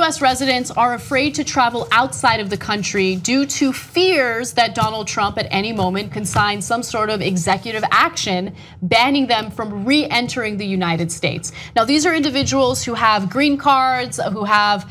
US residents are afraid to travel outside of the country due to fears that Donald Trump at any moment can sign some sort of executive action banning them from re-entering the United States. Now, these are individuals who have green cards, who have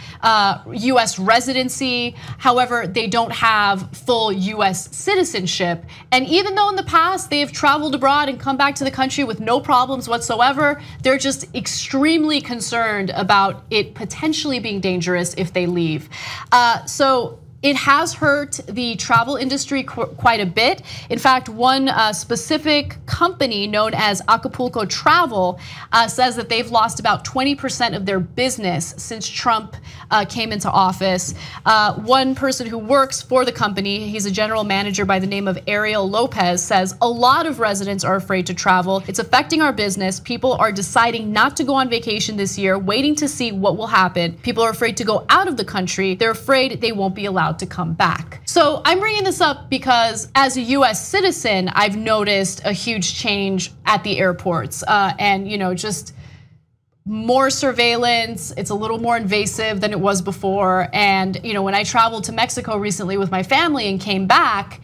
US residency. However, they don't have full US citizenship. And even though in the past they have traveled abroad and come back to the country with no problems whatsoever, they're just extremely concerned about it potentially being dangerous if they leave. So it has hurt the travel industry quite a bit. In fact, one specific company known as Acapulco Travel says that they've lost about 20% of their business since Trump came into office. One person who works for the company, he's a general manager by the name of Ariel Lopez, says a lot of residents are afraid to travel. It's affecting our business. People are deciding not to go on vacation this year, waiting to see what will happen. People are afraid to go out of the country. They're afraid they won't be allowed to come back. So I'm bringing this up because as a US citizen, I've noticed a huge change at the airports and just more surveillance. It's a little more invasive than it was before. And when I traveled to Mexico recently with my family and came back,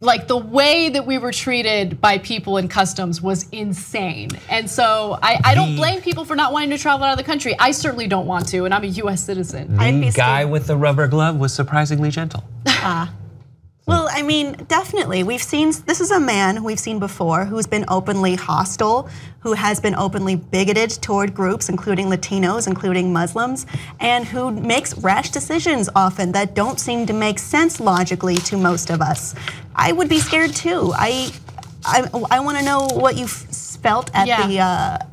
like the way that we were treated by people in customs was insane. And so I don't blame people for not wanting to travel out of the country. I certainly don't want to, and I'm a US citizen. The guy with the rubber glove was surprisingly gentle. Well, I mean, definitely. We've seen, this is a man we've seen before who's been openly hostile, who has been openly bigoted toward groups, including Latinos, including Muslims, and who makes rash decisions often that don't seem to make sense logically to most of us. I would be scared too. I want to know what you felt at the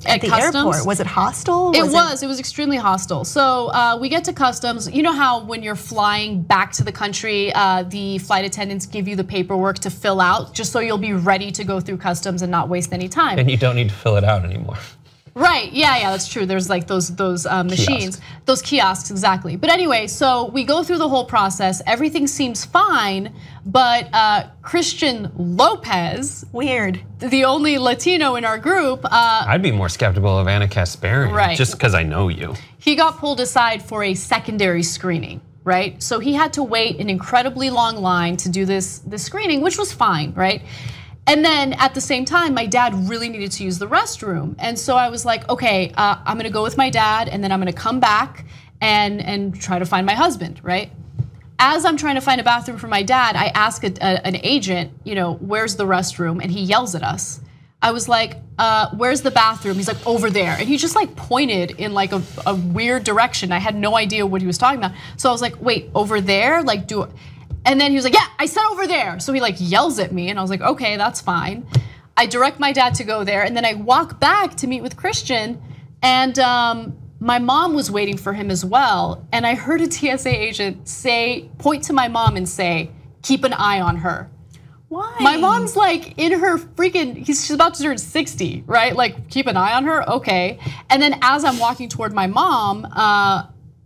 airport. Was it hostile? It was extremely hostile. So we get to customs. You know how when you're flying back to the country, the flight attendants give you the paperwork to fill out just so you'll be ready to go through customs and not waste any time. And you don't need to fill it out anymore. Right, yeah, that's true. There's like those machines, those kiosks, exactly. But anyway, so we go through the whole process. Everything seems fine, but Christian Lopez, weird, the only Latino in our group. I'd be more skeptical of Anna Kasparian, right, just because I know you. He got pulled aside for a secondary screening, right? So he had to wait an incredibly long line to do this screening, which was fine, right? And then at the same time, my dad really needed to use the restroom. And so I was like, okay, I'm gonna go with my dad and then I'm gonna come back and try to find my husband, right? As I'm trying to find a bathroom for my dad, I ask an agent, where's the restroom? And he yells at us. I was like, where's the bathroom? He's like, over there. And he just like pointed in like a weird direction. I had no idea what he was talking about. So I was like, wait, over there? Like, and then he was like, yeah, I said over there. So he like yells at me and I was like, okay, that's fine. I direct my dad to go there and then I walk back to meet with Christian and my mom was waiting for him as well. And I heard a TSA agent point to my mom and say, keep an eye on her. Why? My mom's like in her freaking, she's about to turn 60, right? Like keep an eye on her, okay. And then as I'm walking toward my mom,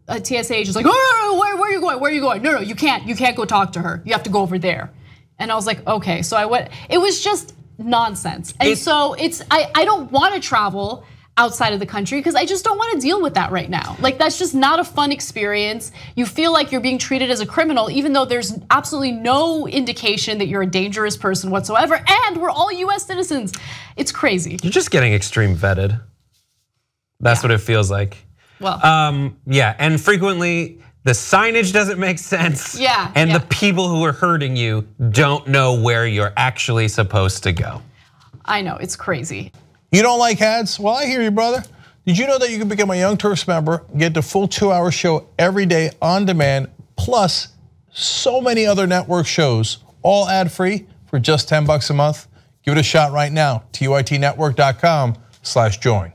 a TSA agent's like, oh, where are you going? Where are you going? No, you can't go talk to her. You have to go over there. And I was like, okay. So I went, it was just nonsense. And so I don't want to travel outside of the country because I just don't want to deal with that right now. Like that's just not a fun experience. You feel like you're being treated as a criminal even though there's absolutely no indication that you're a dangerous person whatsoever and we're all US citizens. It's crazy. You're just getting extreme vetted. That's what it feels like. Well, yeah, and frequently the signage doesn't make sense. Yeah, and the people who are hurting you don't know where you're actually supposed to go. I know, it's crazy. You don't like ads? Well, I hear you, brother. Did you know that you can become a Young Turks member, get the full 2-hour show every day on demand, plus so many other network shows, all ad-free for just $10 a month? Give it a shot right now, TYTnetwork.com/join.